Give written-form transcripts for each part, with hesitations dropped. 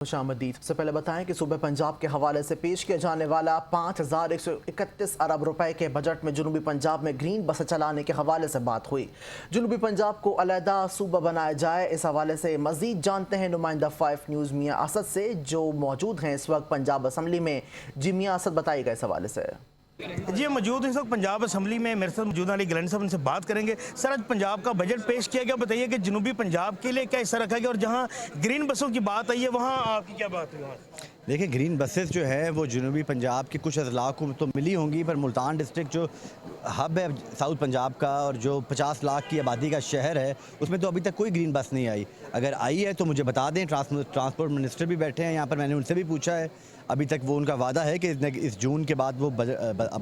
خوش آمدید۔ سب سے پہلے بتائیں کہ صوبہ پنجاب کے حوالے سے پیش کیا جانے والا 5131 ارب روپے کے بجٹ میں جنوبی پنجاب میں گرین بسیں چلانے کے حوالے سے بات ہوئی۔ جنوبی پنجاب کو علیحدہ صوبہ بنایا جائے، اس حوالے سے مزید جانتے ہیں نمائندہ 5 نیوز میاں اسد سے، جو موجود ہیں اس وقت پنجاب اسمبلی میں۔ جی میاں اسد، بتائیے گا اس حوالے سے۔ جی موجود ہیں اس وقت پنجاب اسمبلی میں، میرے ساتھ موجود علی گلانی صاحب، ان سے بات کریں گے۔ سر، آج پنجاب کا بجٹ پیش کیا گیا، بتائیے کہ جنوبی پنجاب کے لیے کیا حصہ رکھا گیا، اور جہاں گرین بسوں کی بات آئی ہے وہاں آپ کی کیا بات ہوئی؟ دیکھیں، گرین بسز جو ہے وہ جنوبی پنجاب کے کچھ اضلاع کو تو ملی ہوں گی، پر ملتان ڈسٹرکٹ جو ہب ہے ساؤتھ پنجاب کا اور جو 50 لاکھ کی آبادی کا شہر ہے، اس میں تو ابھی تک کوئی گرین بس نہیں آئی۔ اگر آئی ہے تو مجھے بتا دیں، ٹرانسپورٹ منسٹر بھی بیٹھے ہیں یہاں پر، میں نے ان سے بھی پوچھا ہے، ابھی تک وہ ان کا وعدہ ہے کہ اس جون کے بعد وہ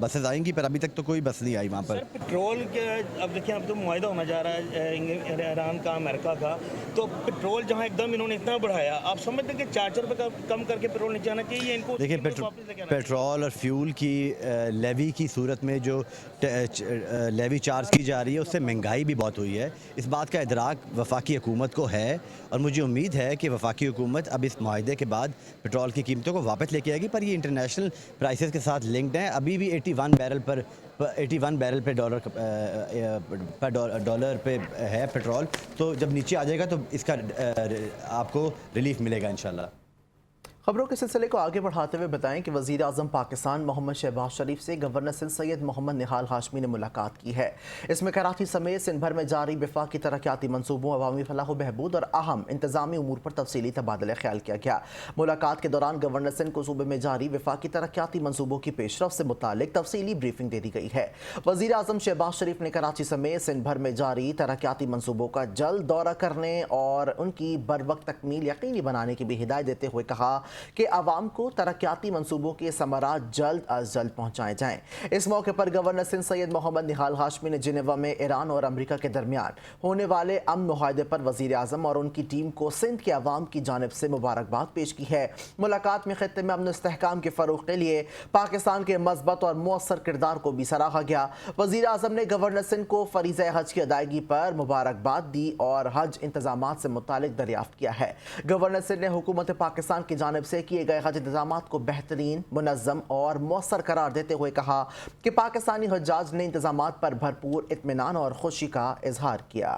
بسز آئیں گی، پر ابھی تک تو کوئی بس نہیں آئی وہاں پر۔ سر، پٹرول کے اب دیکھیں، اب تو معاہدہ ہونا جا رہا ہے ایران کا، امریکہ کا، تو پٹرول جہاں ایک دم انہوں نے اتنا بڑھایا، آپ سمجھتے ہیں کہ 4 روپے کم کر کے پٹرول نیچے آنا چاہیے؟ ان کو دیکھیں، پیٹرول اور فیول کی لیوی کی صورت میں جو لیوی چارج کی جا رہی ہے، اس سے مہنگائی بھی بہت ہوئی ہے۔ اس بات کا ادراک وفاقی حکومت کو ہے، اور مجھے امید ہے کہ وفاقی حکومت اب اس معاہدے کے بعد پٹرول کی قیمتوں کو واپس لے کے آئے گی، پر یہ انٹرنیشنل پرائسز کے ساتھ لنکڈ ہیں۔ ابھی بھی 81 بیرل پہ ڈالر پہ ہے پٹرول، تو جب نیچے آ جائے گا تو اس کا آپ کو ریلیف ملے گا انشاءاللہ۔ خبروں کے سلسلے کو آگے بڑھاتے ہوئے بتائیں کہ وزیر اعظم پاکستان محمد شہباز شریف سے گورنر سندھ سید محمد نہال ہاشمی نے ملاقات کی ہے۔ اس میں کراچی سمیت سندھ بھر میں جاری وفاقی ترقیاتی منصوبوں، عوامی فلاح و بہبود اور اہم انتظامی امور پر تفصیلی تبادلہ خیال کیا گیا۔ ملاقات کے دوران گورنر سندھ کو صوبے میں جاری وفاقی ترقیاتی منصوبوں کی پیش رفت سے متعلق تفصیلی بریفنگ دے دی گئی ہے۔ وزیر اعظم شہباز شریف نے کراچی سمیت سندھ بھر میں جاری ترقیاتی منصوبوں کا جلد دورہ کرنے اور ان کی بروقت تکمیل یقینی بنانے کی بھی ہدایت دیتے ہوئے کہا کہ عوام کو ترقیاتی منصوبوں کے ثمرات جلد از جلد پہنچائے جائیں۔ اس موقع پر گورنر سندھ سید محمد نہال ہاشمی نے جنیوا میں ایران اور امریکہ کے درمیان ہونے والے امن معاہدے پر وزیر اعظم اور ان کی ٹیم کو سندھ کے عوام کی جانب سے مبارکباد پیش کی ہے۔ ملاقات میں خطے میں امن و استحکام کے فروغ کے لیے پاکستان کے مثبت اور مؤثر کردار کو بھی سراہا گیا۔ وزیر اعظم نے گورنر سندھ کو فریضہ حج کی ادائیگی پر مبارکباد دی اور حج انتظامات سے متعلق دریافت کیا ہے۔ گورنر سندھ نے حکومت پاکستان کی جانب سے کیے گئے حج انتظامات کو بہترین، منظم اور مؤثر قرار دیتے ہوئے کہا کہ پاکستانی حجاج نے انتظامات پر بھرپور اطمینان اور خوشی کا اظہار کیا۔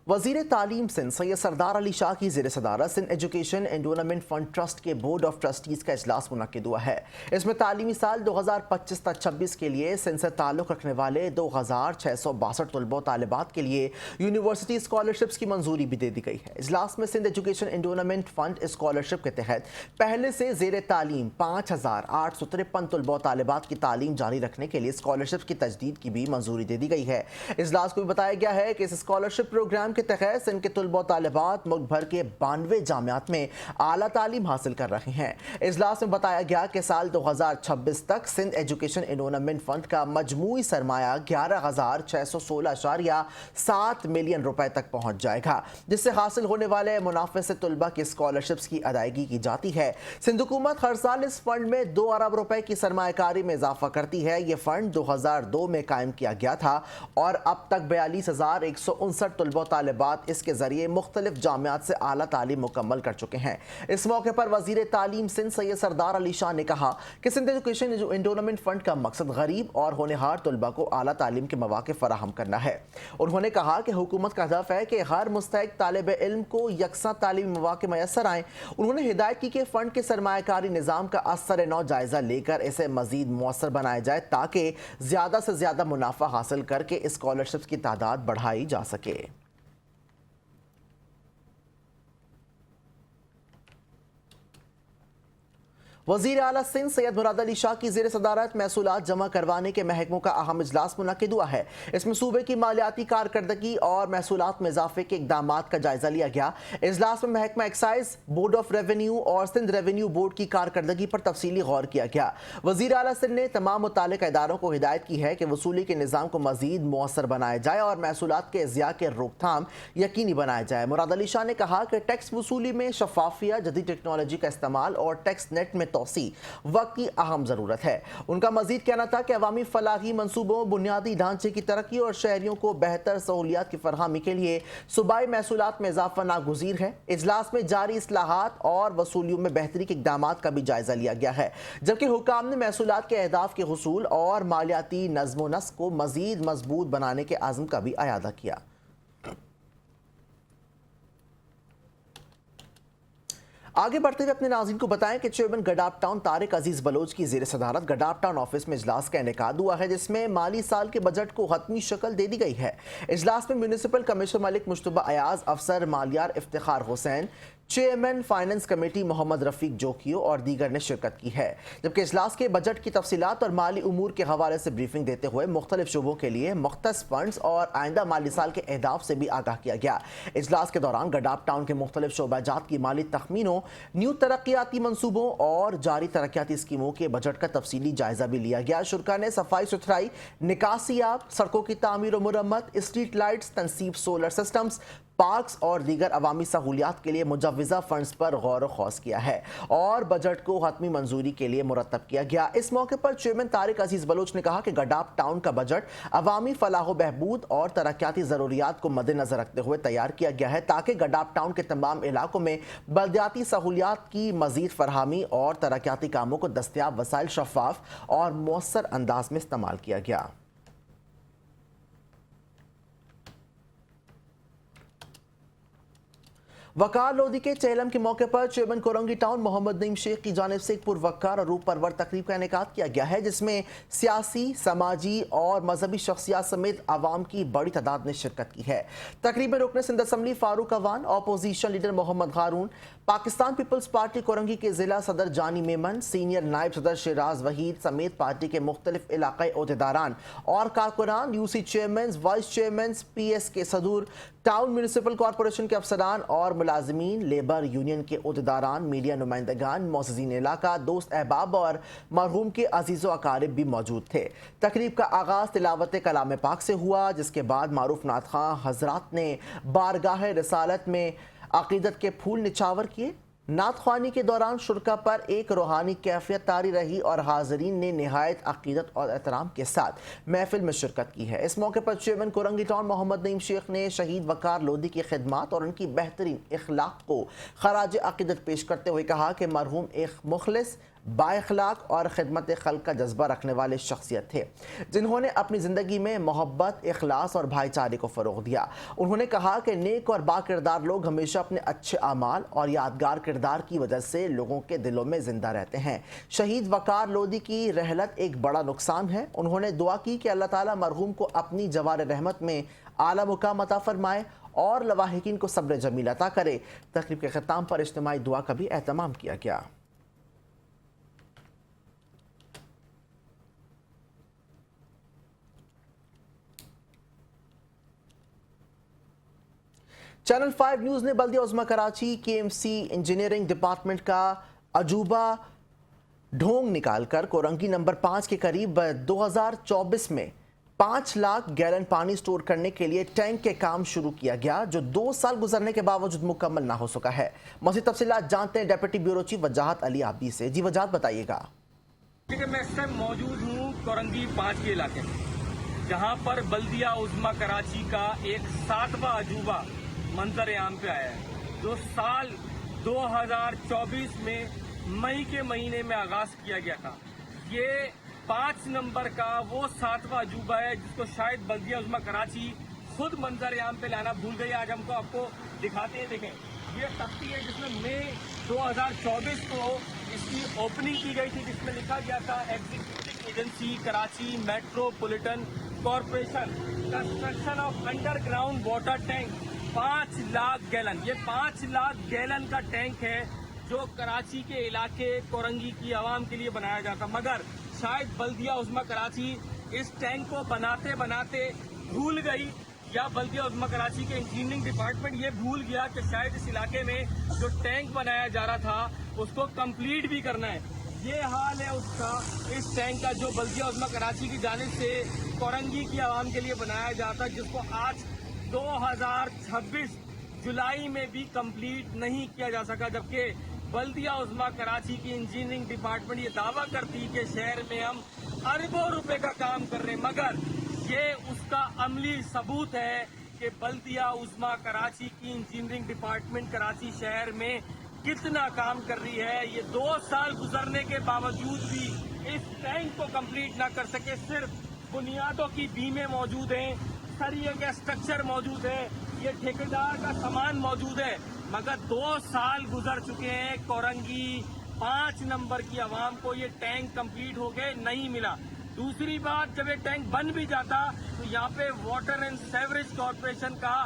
وزیر تعلیم سندھ سید سردار علی شاہ کی زیر صدارت سندھ ایجوکیشن انڈونمنٹ فنڈ ٹرسٹ کے بورڈ آف ٹرسٹیز کا اجلاس منعقد ہوا ہے۔ اس میں تعلیمی سال 2025-26 کے لیے سندھ سے تعلق رکھنے والے 2662 طلباء و طالبات کے لیے یونیورسٹی اسکالرشپس کی منظوری بھی دے دی گئی ہے۔ اجلاس میں سندھ ایجوکیشن انڈونمنٹ فنڈ اسکالرشپ کے تحت پہلے سے زیر تعلیم 5853 طلباء و طالبات کی تعلیم جاری رکھنے کے لیے اسکالرشپ کی تجدید کی بھی منظوری دے دی گئی ہے۔ اجلاس کو بھی بتایا گیا ہے کہ اس اسکالرشپ پروگرام کے تحت سندھ کے طلباء و طالبات ملک بھر کے 92 جامعات میں اعلیٰ تعلیم حاصل کر رہے ہیں۔ اجلاس میں بتایا گیا کہ سال 2026 تک سندھ ایجوکیشن انڈونمنٹ فنڈ کا مجموعی سرمایہ 11,616.7 ملین روپے تک پہنچ جائے گا، جس سے حاصل ہونے والے منافع سے طلباء کی اسکالرشپس کی ادائیگی کی جاتی ہے۔ سندھ حکومت ہر سال اس فنڈ میں 2 ارب روپے کی سرمایہ کاری میں اضافہ کرتی ہے۔ یہ فنڈ 2002 میں قائم کیا گیا تھا اور اب تک 42,159 طلباء و طالبات اس کے ذریعے مختلف جامعات سے اعلیٰ تعلیم مکمل کر چکے ہیں۔ اس موقع پر وزیر تعلیم سندھ سید سردار علی شاہ نے کہا کہ سندھ ایجوکیشن انڈونمنٹ فنڈ کا مقصد غریب اور ہونہار طلباء کو اعلیٰ تعلیم کے مواقع فراہم کرنا ہے۔ انہوں نے کہا کہ حکومت کا ہدف ہے کہ ہر مستحق طالب علم کو یکساں تعلیمی مواقع میسر آئیں۔ انہوں نے ہدایت کی کہ فنڈ کے سرمایہ کاری نظام کا اثر نو جائزہ لے کر اسے مزید مؤثر بنایا جائے تاکہ زیادہ سے زیادہ منافع حاصل کر کے اسکالرشپس کی تعداد بڑھائی جا سکے۔ وزیر اعلیٰ سندھ سید مراد علی شاہ کی زیر صدارت محصولات جمع کروانے کے محکموں کا اہم اجلاس منعقد ہوا ہے۔ اس میں صوبے کی مالیاتی کارکردگی اور محصولات میں اضافے کے اقدامات کا جائزہ لیا گیا۔ اجلاس میں محکمہ ایکسائز، بورڈ آف ریونیو اور سندھ ریونیو بورڈ کی کارکردگی پر تفصیلی غور کیا گیا۔ وزیر اعلیٰ سندھ نے تمام متعلقہ اداروں کو ہدایت کی ہے کہ وصولی کے نظام کو مزید مؤثر بنایا جائے اور محصولات کے اضیاء کے روک تھام یقینی بنایا جائے۔ مراد علی شاہ نے کہا کہ ٹیکس وصولی میں شفافیت، جدید ٹیکنالوجی کا استعمال اور ٹیکس نیٹ میں توسیع وقت کی اہم ضرورت ہے۔ ان کا مزید کہنا تھا کہ عوامی فلاحی منصوبوں، بنیادی ڈھانچے کی ترقی اور شہریوں کو بہتر سہولیات کی فراہمی کے لیے صوبائی محصولات میں اضافہ ناگزیر ہے۔ اجلاس میں جاری اصلاحات اور وصولیوں میں بہتری کے اقدامات کا بھی جائزہ لیا گیا ہے، جبکہ حکام نے محصولات کے اہداف کے حصول اور مالیاتی نظم و نسق کو مزید مضبوط بنانے کے عزم کا بھی اعادہ کیا۔ آگے بڑھتے ہوئے اپنے ناظرین کو بتائیں کہ چیئرمین گڈاپ ٹاؤن طارق عزیز بلوچ کی زیر صدارت گڈاپ ٹاؤن آفس میں اجلاس کا انعقاد ہوا ہے، جس میں مالی سال کے بجٹ کو حتمی شکل دے دی گئی ہے۔ اجلاس میں میونسپل کمشنر ملک مشتبہ ایاز، افسر مالیار افتخار حسین، چیئرمین فائننس کمیٹی محمد رفیق جوکیو اور دیگر نے شرکت کی ہے، جبکہ اجلاس کے بجٹ کی تفصیلات اور مالی امور کے حوالے سے بریفنگ دیتے ہوئے مختلف شعبوں کے لیے مختص فنڈز اور آئندہ مالی سال کے اہداف سے بھی آگاہ کیا گیا۔ اجلاس کے دوران گڈاپ ٹاؤن کے مختلف شعبہ جات کی مالی تخمینوں، نیو ترقیاتی منصوبوں اور جاری ترقیاتی اسکیموں کے بجٹ کا تفصیلی جائزہ بھی لیا گیا۔ شرکا نے صفائی ستھرائی، نکاسی آب، سڑکوں کی تعمیر و مرمت، اسٹریٹ لائٹس، تنصیب سولر سسٹمز، پارکس اور دیگر عوامی سہولیات کے لیے مجوزہ فنڈز پر غور و خوض کیا ہے اور بجٹ کو حتمی منظوری کے لیے مرتب کیا گیا۔ اس موقع پر چیئرمین طارق عزیز بلوچ نے کہا کہ گڈاپ ٹاؤن کا بجٹ عوامی فلاح و بہبود اور ترقیاتی ضروریات کو مد نظر رکھتے ہوئے تیار کیا گیا ہے، تاکہ گڈاپ ٹاؤن کے تمام علاقوں میں بلدیاتی سہولیات کی مزید فراہمی اور ترقیاتی کاموں کو دستیاب وسائل شفاف اور مؤثر انداز میں استعمال کیا گیا۔ وقار لودھی کے چہلم کے موقع پر چیئرمین کورنگی ٹاؤن محمد نعیم شیخ کی جانب سے ایک پروقار اور روح پرور تقریب کا انعقاد کیا گیا ہے، جس میں سیاسی، سماجی اور مذہبی شخصیات سمیت عوام کی بڑی تعداد نے شرکت کی ہے۔ تقریب میں رکن سندھ اسمبلی فاروق اوان، اپوزیشن لیڈر محمد ہارون، پاکستان پیپلز پارٹی کورنگی کے ضلع صدر جانی میمن، سینئر نائب صدر شیراز وحید سمیت پارٹی کے مختلف علاقائی عہدیداران اور کارکنان، U C chairmans, vice chairmans, P S کے صدور، ٹاؤن میونسپل کارپوریشن کے افسران اور ملازمین، لیبر یونین کے عہدیداران، میڈیا نمائندگان، معززین علاقہ، دوست احباب اور مرحوم کے عزیز و اقارب بھی موجود تھے۔ تقریب کا آغاز تلاوت کلام پاک سے ہوا، جس کے بعد معروف نعت خواں حضرات نے بارگاہ رسالت میں عقیدت کے پھول نچھاور کیے۔ نعت خوانی کے دوران شرکا پر ایک روحانی کیفیت طاری رہی اور حاضرین نے نہایت عقیدت اور احترام کے ساتھ محفل میں شرکت کی ہے۔ اس موقع پر چیئرمین کورنگی ٹاؤن محمد نعیم شیخ نے شہید وقار لودھی کی خدمات اور ان کی بہترین اخلاق کو خراج عقیدت پیش کرتے ہوئے کہا کہ مرحوم ایک مخلص، با اخلاق اور خدمت خلق کا جذبہ رکھنے والے شخصیت تھے، جنہوں نے اپنی زندگی میں محبت، اخلاص اور بھائی چارے کو فروغ دیا۔ انہوں نے کہا کہ نیک اور با کردار لوگ ہمیشہ اپنے اچھے اعمال اور یادگار کردار کی وجہ سے لوگوں کے دلوں میں زندہ رہتے ہیں۔ شہید وقار لودھی کی رحلت ایک بڑا نقصان ہے۔ انہوں نے دعا کی کہ اللہ تعالیٰ مرحوم کو اپنی جوار رحمت میں اعلیٰ مقام عطا فرمائے اور لواحقین کو صبر جمیل عطا کرے۔ تقریب کے اختتام پر اجتماعی دعا کا بھی اہتمام کیا گیا۔ چینل 5 نیوز نے بلدیہ عظمیٰ کراچی کے ایم سی انجینئرنگ ڈپارٹمنٹ کا عجوبہ ڈھونگ نکال کر کورنگی نمبر 5 کے قریب 2024 میں 5 لاکھ گیلن پانی سٹور کرنے کے لیے ٹینک کے کام شروع کیا گیا، جو 2 سال گزرنے کے باوجود مکمل نہ ہو سکا ہے۔ مزید تفصیلات جانتے ہیں ڈیپٹی بیورو چیف وجاہت علی عابدی سے۔ جی وجاہت بتائیے گا۔ میں اس ٹائم موجود ہوں کورنگی 5 کے علاقے میں، جہاں پر بلدیہ عظمیٰ کراچی کا ایک 7واں عجوبہ منظر عام پہ آیا ہے، جو سال 2024 میں مئی کے مہینے میں آغاز کیا گیا تھا۔ یہ 5 نمبر کا وہ 7واں عجوبہ ہے جس کو شاید بلدیہ عظمیٰ کراچی خود منظر عام پہ لانا بھول گئی۔ آج ہم کو آپ کو دکھاتے ہیں، دیکھیں یہ تختی ہے جس میں مئی 2024 کو اس کی اوپننگ کی گئی تھی، جس میں لکھا گیا تھا executive agency Karachi metropolitan corporation construction of under ground water tank 5 lakh gallon. یہ 5 لاکھ گیلن کا ٹینک ہے جو کراچی کے علاقے کورنگی کی عوام کے لیے بنایا جاتا، مگر شاید بلدیہ عظمیٰ کراچی اس ٹینک کو بناتے بناتے بھول گئی، یا بلدیہ عظمیٰ کراچی کے انجینئرنگ ڈپارٹمنٹ یہ بھول گیا کہ شاید اس علاقے میں جو ٹینک بنایا جا رہا تھا اس کو کمپلیٹ بھی کرنا ہے۔ یہ حال ہے اس کا، اس ٹینک کا جو بلدیہ عظمیٰ کراچی کی جانب سے کورنگی کی عوام کے لیے بنایا جاتا، جس کو آج 2026 جولائی میں بھی کمپلیٹ نہیں کیا جا سکا، جبکہ बल्दिया उज़्मा कराची की इंजीनियरिंग डिपार्टमेंट ये दावा करती है कि शहर में हम अरबों रुपए का काम कर रहे हैं, मगर ये उसका अमली सबूत है कि बल्दिया उज़्मा कराची की इंजीनियरिंग डिपार्टमेंट कराची शहर में कितना काम कर रही है। ये 2 साल गुजरने के बावजूद भी इस टैंक को कंप्लीट ना कर सके। सिर्फ बुनियादों की बीमें मौजूद हैं, सरिये का स्ट्रक्चर मौजूद है, ये ठेकेदार का सामान मौजूद है, मगर 2 साल गुजर चुके हैं। कोरंगी 5 नंबर की आवाम को ये टैंक कंप्लीट हो गए नहीं मिला। दूसरी बात, जब ये टैंक बन भी जाता तो यहाँ पे वाटर एंड सीवरेज कॉर्पोरेशन का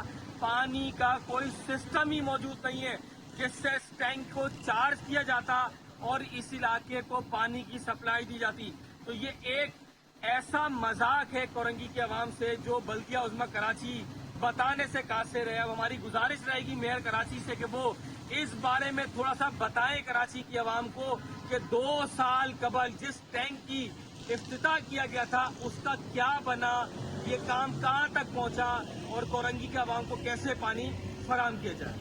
पानी का कोई सिस्टम ही मौजूद नहीं है जिससे इस टैंक को चार्ज किया जाता और इस इलाके को पानी की सप्लाई दी जाती। तो ये एक ऐसा मजाक है कोरंगी के अवाम से जो बल्दिया उज़्मा कराची बताने से कासिर है। अब हमारी गुजारिश रहेगी मेयर कराची से कि वो इस बारे में थोड़ा सा बताएं कराची की आवाम को कि 2 साल कबल जिस टैंक की इफ्तिताह किया गया था उसका क्या बना, ये काम कहाँ तक पहुँचा और कोरंगी के आवाम को कैसे पानी फराहम किया जाए।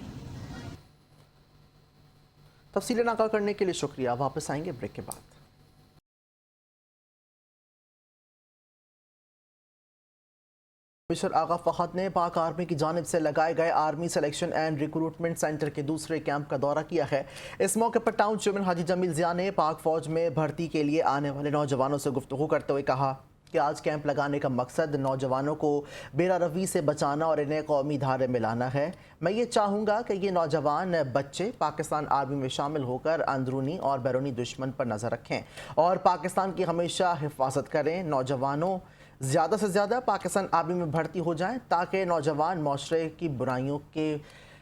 तफसीलें नक़ल करने के लिए शुक्रिया। वापस आएंगे ब्रेक के बाद। कमिश्नर आगा फहद ने पाक आर्मी की जानिब से लगाए गए army selection and recruitment centre के दूसरे कैंप का दौरा किया है। इस मौके पर टाउन चेयरमैन हाजी जमील ज़िया ने पाक फौज में भर्ती के लिए आने वाले नौजवानों से गुफ्तगू करते हुए कहा कि आज कैंप लगाने का मकसद नौजवानों को बेरा रवी से बचाना और इन्हें कौमी धारे में लाना है। मैं ये चाहूँगा कि ये नौजवान बच्चे पाकिस्तान आर्मी में शामिल होकर अंदरूनी और बैरूनी दुश्मन पर नज़र रखें और पाकिस्तान की हमेशा हिफाजत करें। नौजवानों ज़्यादा से ज़्यादा पाकिस्तान आर्मी में भर्ती हो जाएं ताकि नौजवान माशरे की बुराइयों के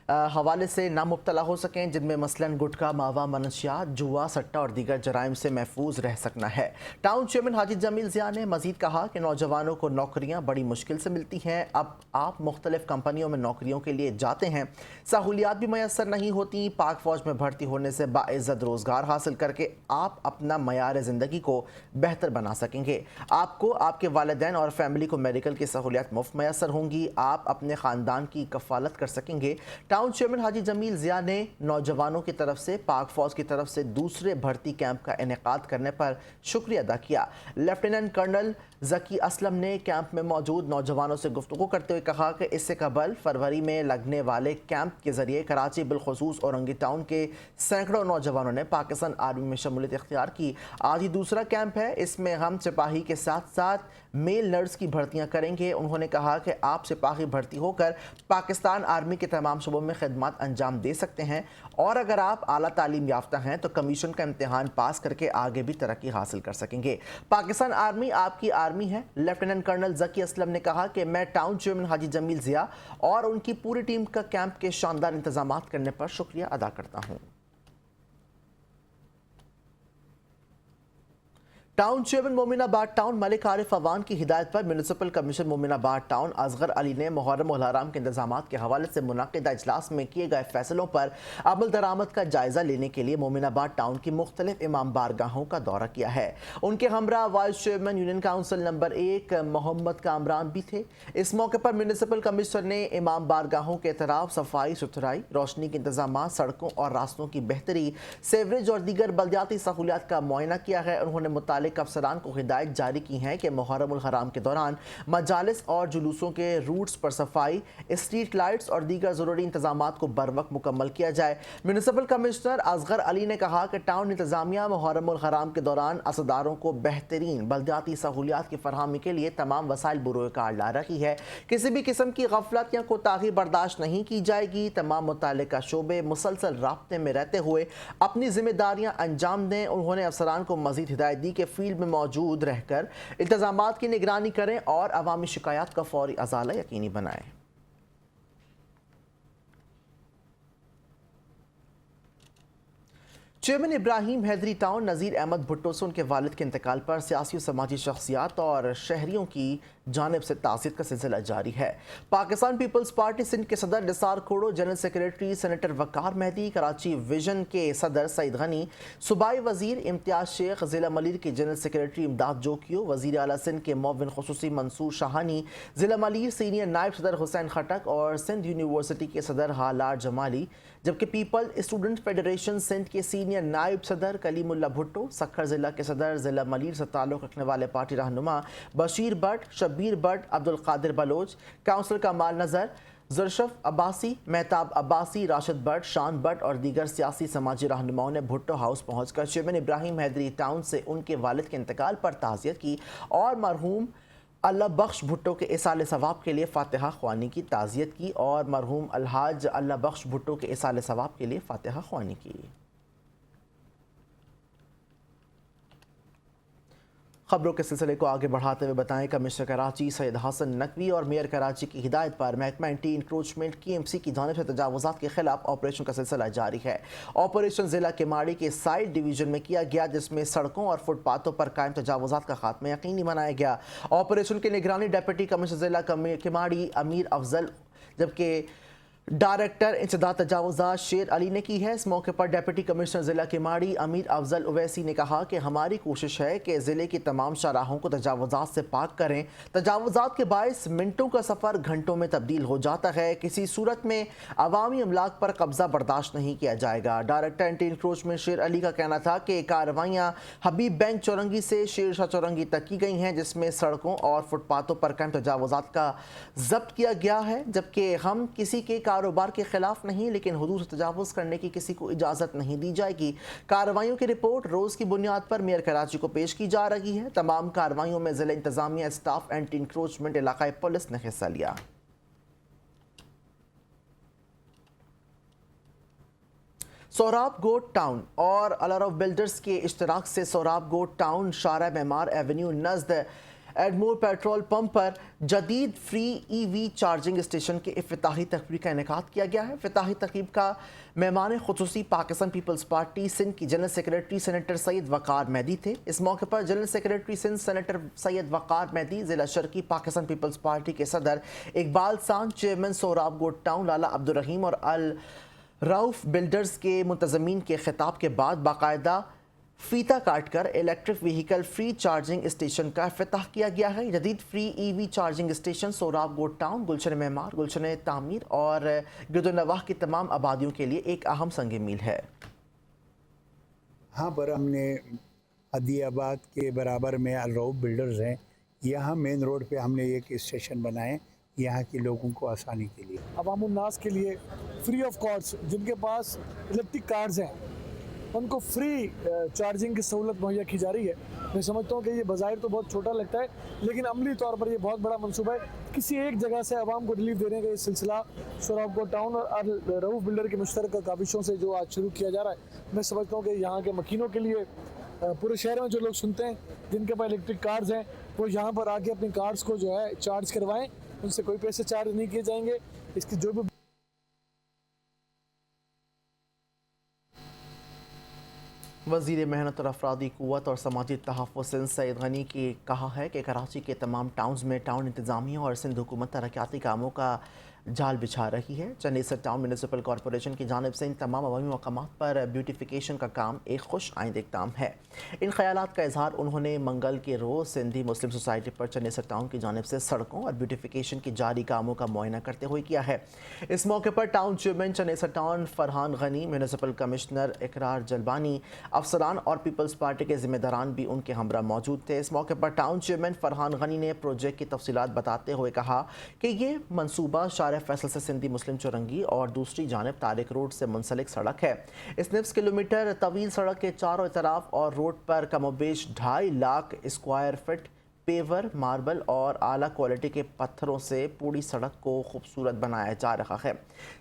हवाले से ना मुब्तला हो सकें, जिनमें मसलन गुटखा, मावा, मनशियात, जुआ, सट्टा और दीगर जराइम से महफूज रह सकना है। टाउन चेयरमैन हाजी जमील ज़िया ने मज़ीद कहा कि नौजवानों को नौकरियां बड़ी मुश्किल से मिलती हैं। अब आप मुख्तलिफ कंपनियों में नौकरियों के लिए जाते हैं, सहूलियात भी मैसर नहीं होती। पाक फ़ौज में भर्ती होने से बाइज़्ज़त रोज़गार हासिल करके आप अपना मयार ज़िंदगी को बेहतर बना सकेंगे। आपको, आपके वालिदैन और फैमिली को मेडिकल की सहूलियात मुफ्त मैसर होंगी। आप अपने ख़ानदान की कफ़ालत कर सकेंगे। टाउन चेयरमैन हाजी जमील ज़िया ने नौजवानों की तरफ से पाक फौज की तरफ से दूसरे भर्ती कैंप का इनेकाद करने पर शुक्रिया अदा किया। लेफ्टिनेंट कर्नल ज़की असलम ने कैंप में मौजूद नौजवानों से गुफ्तगू करते हुए कहा कि इससे कबल फरवरी में लगने वाले कैंप के ज़रिए कराची बिलखुसूस औरंगी टाउन के सैकड़ों नौजवानों ने पाकिस्तान आर्मी में शमूलियत इख्तियार की। आज ही दूसरा कैंप है, इसमें हम सिपाही के साथ साथ मेल नर्स की भर्तियां करेंगे। उन्होंने कहा कि आप सिपाही भर्ती होकर पाकिस्तान आर्मी के तमाम शोबों में खिदमत अंजाम दे सकते हैं और अगर आप आला तालीम याफ्ता हैं तो कमीशन का इम्तिहान पास करके आगे भी तरक्की हासिल कर सकेंगे। पाकिस्तान आर्मी आपकी आर्मी है। लेफ्टिनेंट कर्नल ज़की असलम ने कहा कि मैं टाउन चेयरमैन हाजी जमील ज़िया और उनकी पूरी टीम का कैंप के शानदार इंतजाम करने पर शुक्रिया अदा करता हूँ। Town chairman Mominabad town Malik Arif Awan की हिदायत पर municipal commission Mominabad town Asghar Ali ने मुहर्रम उल हराम के इंतजाम के हवाले से मुनाकिदा इजलास में किए गए फैसलों पर अमल दरामद का जायजा लेने के लिए मोमिनाबाद टाउन की मुख्तलिफ इमाम बारगाहों का दौरा किया है। उनके हमरा vice chairman union council number 1 Mohammad Kamran भी थे। इस मौके पर म्यूनिसिपल कमिश्नर ने इमाम बारगाहों के तरफ सफाई सुथराई, रोशनी के इंतजाम, सड़कों और रास्तों की बेहतरी, सेवरेज और दीगर बल्दियाती सहूलियात का मुआयना किया है। उन्होंने मुतालिक अफसरान को हिदायत जारी की है कि मुहर्रम उल हराम के दौरान मजालिस और जुलूसों के रूट्स पर सफाई, स्ट्रीट लाइट्स और दीगर जरूरी इंतजाम को बर वक्त मुकम्मल किया जाए। म्यूनिसिपल कमिश्नर असगर अली ने कहा कि टाउन इंतजामिया मुहर्रम उल हराम के दौरान असदारों को बेहतरीन बल्दियाती सहूलियात की फरहमी के लिए तमाम वसाइल बुरोए कार ला रही है। किसी भी किस्म की गफलत या कोताही बर्दाश्त नहीं की जाएगी। तमाम मुताल्लिका शोबे मुसलसल राब्ते में रहते हुए अपनी जिम्मेदारियां अंजाम दें। उन्होंने अफसरान को मजीद हिदायत दी कि फील्ड में मौजूद रहकर इंतजामात की निगरानी करें और अवामी शिकायत का फौरी अजाला यकीनी बनाएं। चेयरमैन इब्राहिम हैदरी टाउन नज़ीर अहमद भुट्टो से उनके वालिद के इंतकाल पर सियासी और समाजी शख्सियात और शहरियों की जानिब से ताज़ियत का सिलसिला जारी है। पाकिस्तान पीपल्स पार्टी सिंध के सदर निसार खोड़ो, जनरल सेक्रेटरी सेनेटर वकार मेहदी, कराची विजन के सदर सईद गनी, सूबाई वजीर इम्तियाज शेख, ज़िला मलिर के जनरल सेक्रेटरी इमदाद जोकियो, वजीर आला सिंध के मुअव्विन खुसूसी मंसूर शाहानी, ज़िला मलिर सीनियर नायब सदर हुसैन खटक और सिंध यूनिवर्सिटी के सदर हालार जमाली, जबकि पीपल स्टूडेंट फेडरेशन सिंध के सीनियर नायब सदर कलीमुल्ला भुट्टो, सक्खर ज़िला के सदर ज़िला मलिर से ताल्लुक़ रखने वाले पार्टी रहनुमा बशीर भट्ट, शब्बीर भट्ट, अब्दुल कादिर बलोच, काउंसलर कमाल नज़र, जुर्शफ अब्बासी, मेहताब अब्बासी, राशिद भट्ट, शान भट्ट और दीगर सियासी समाजी रहनुमाओं ने भुट्टो हाउस पहुँचकर चेयरमैन इब्राहिम हैदरी टाउन से उनके वालिद के इंतकाल पर ताज़ियत की और मरहूम अल्लाह बख्श भुट्टो के इसाले सवाब के लिए फातिहा ख्वानी की ताज़ियत की और मरहूम अलहाज अल्लाह बख्श भुट्टो के इसाले सवाब के लिए फातिहा ख्वानी की। खबरों के सिलसिले को आगे बढ़ाते हुए बताएं, कमिश्नर कराची सैयद हसन नकवी और मेयर कराची की हिदायत पर महकमा एंटी इंक्रोचमेंट KMC की जानिब से तजावुज़ात के खिलाफ ऑपरेशन का सिलसिला जारी है। ऑपरेशन ज़िला केमाड़ी के साइड डिवीज़न में किया गया, जिसमें सड़कों और फुटपाथों पर कायम तजावुज़ात का खात्मा यकीनी बनाया गया। ऑपरेशन की निगरानी डिप्टी कमिश्नर ज़िला केमाड़ी अमीर अफजल, जबकि डायरेक्टर इंसदाद तजावुज़ात शेर अली ने की है। इस मौके पर डिप्टी कमिश्नर ज़िला केमाड़ी अमीर अफजल उवैसी ने कहा कि हमारी कोशिश है कि ज़िले की तमाम शाहराहों को तजावुज़ात से पाक करें। तजावुज़ात के बायस मिनटों का सफ़र घंटों में तब्दील हो जाता है। किसी सूरत में अवामी अमलाक पर कब्ज़ा बर्दाश्त नहीं किया जाएगा। डायरेक्टर एंटी इंक्रोचमेंट शेर अली का कहना था कि कार्रवाइयाँ हबीब बैंक चौरंगी से शेर शाह चौरंगी तक की गई हैं, जिसमें सड़कों और फुटपाथों पर कायम तजावुज़ात का जब्त किया गया है। जबकि हम किसी के कारोबार के खिलाफ नहीं, लेकिन हुदूद से तजावुज़ करने की किसी को इजाज़त नहीं दी जाएगी। कार्रवाइयों की रिपोर्ट रोज़ की बुनियाद पर मेयर कराची को पेश की जा रही है। तमाम कार्रवाइयों में ज़िला इंतज़ामिया, स्टाफ, एंटी इंक्रोचमेंट, इलाकाई पुलिस ने हिस्सा लिया। सोहराब गोट टाउन और अलारफ बिल्डर्स के इश्तराक से सोहराब गोट टाउन शारा मेमार एवेन्यू नज़द एडमोर पेट्रोल पंप पर जदीद फ्री EV चार्जिंग स्टेशन के इफ्तिताही तकरीब का इनेकाद किया गया है। इफ्तिताही तकरीब का मेहमान खुसूसी पाकिस्तान पीपल्स पार्टी सिंध की general secretary senator Syed Waqar Mehdi थे। इस मौके पर general secretary Sindh senator Syed Waqar Mehdi, ज़िला शर्की पाकिस्तान पीपल्स पार्टी के सदर इकबाल सान, चेयरमैन सोहराब गोट टाउन लाला अब्दुल रहीम और अल रऊफ बिल्डर्स के मुंतज़मीन के खिताब के बाद बाकायदा फीता काटकर electric vehicle free charging station का इफ्तिताह किया गया है। जदीद free EV charging station Sohrab Goth town, Gulshan Maymar, Gulshan Tameer और गिरदोनवाह की तमाम आबादियों के लिए एक अहम संग मील है। यहाँ पर हमने अदियाबाद के बराबर में अल रऊफ बिल्डर्स हैं, यहाँ मेन रोड पे हमने एक स्टेशन बनाए यहाँ के लोगों को आसानी के लिए, अवामुन्नास के लिए फ्री ऑफ कॉस्ट, जिनके पास इलेक्ट्रिक कार्स हैं उनको फ्री चार्जिंग की सहूलत मुहैया की जा रही है। मैं समझता हूँ कि ये बाज़ाहिर तो बहुत छोटा लगता है, लेकिन अमली तौर पर ये बहुत बड़ा मंसूबा है। किसी एक जगह से आवाम को रिलीफ देने का ये सिलसिला सोहराब गोट टाउन और रऊफ बिल्डर की मुश्तरका काविशों से जो आज शुरू किया जा रहा है, मैं समझता हूँ कि यहाँ के मकीनों के लिए, पूरे शहर में जो लोग सुनते हैं जिनके पास इलेक्ट्रिक कार्स हैं, वो यहाँ पर आके अपनी कार्स को जो है चार्ज करवाएँ, उनसे कोई पैसे चार्ज नहीं किए जाएंगे। इसकी जो भी वज़ीर मेहनत और अफरादी क़ुव्वत और समाजी तहफ़्फ़ुज़ सिंध सईद गनी की कहा है कि कराची के तमाम टाउन्स में टाउन इंतज़ामिया और सिंध हुकूमत तरक्याती कामों का जाल बिछा रही है। चन्नीसर टाउन म्यूनिसिपल कॉरपोरेशन की जानिब से इन तमाम अवामी मकामात पर ब्यूटिफिकेशन का काम एक खुश आइंद इक़दाम है। इन ख्यालात का इजहार उन्होंने मंगल के रोज़ सिंधी मुस्लिम सोसाइटी पर चन्नीसर टाउन की जानिब से सड़कों और ब्यूटिफिकेशन की जारी कामों का मुआयना करते हुए किया है। इस मौके पर town chairman Chanesar town Farhan Ghani, municipal commissioner Iqrar Jalbani, अफसरान और पीपल्स पार्टी के ज़िम्मेदारान भी उनके हमरा मौजूद थे। इस मौके पर टाउन चेयरमैन फरहान गनी ने प्रोजेक्ट की तफसीलात बताते हुए कहा कि ये मनसूबा शार फैसल से सिंधी मुस्लिम चौरंगी और दूसरी जानिब तारिक रोड से मुंसलिक सड़क है। इस 9 किलोमीटर तवील सड़क के चारों तरफ और रोड पर कमोबेश 2.5 lakh square feet paver, marble और आला क्वालिटी के पत्थरों से पूरी सड़क को खूबसूरत बनाया जा रहा है।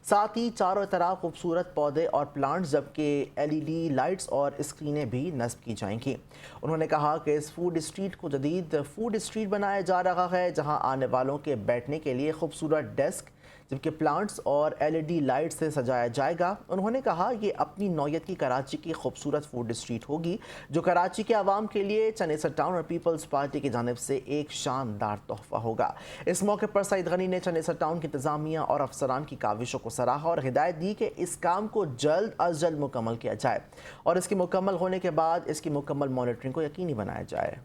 साथ ही चारों तरफ खूबसूरत पौधे और प्लांट्स, जबकि LED लाइट्स और स्क्रीनें भी नस्ब की जाएंगी। उन्होंने कहा कि इस फूड स्ट्रीट को जदीद फूड स्ट्रीट बनाया जा रहा है, जहां आने वालों के बैठने के लिए खूबसूरत डेस्क, جبکہ پلانٹس اور LED لائٹ سے سجایا جائے گا۔ انہوں نے کہا یہ اپنی نوعیت کی کراچی کی خوبصورت فوڈ اسٹریٹ ہوگی جو کراچی کے عوام کے لیے چنیسر ٹاؤن اور پیپلز پارٹی کی جانب سے ایک شاندار تحفہ ہوگا۔ اس موقع پر سعید غنی نے چنیسر ٹاؤن کی انتظامیہ اور افسران کی کاوشوں کو سراہا اور ہدایت دی کہ اس کام کو جلد از جلد مکمل کیا جائے اور اس کے مکمل ہونے کے بعد اس کی مکمل مانیٹرنگ کو یقینی بنایا جائے۔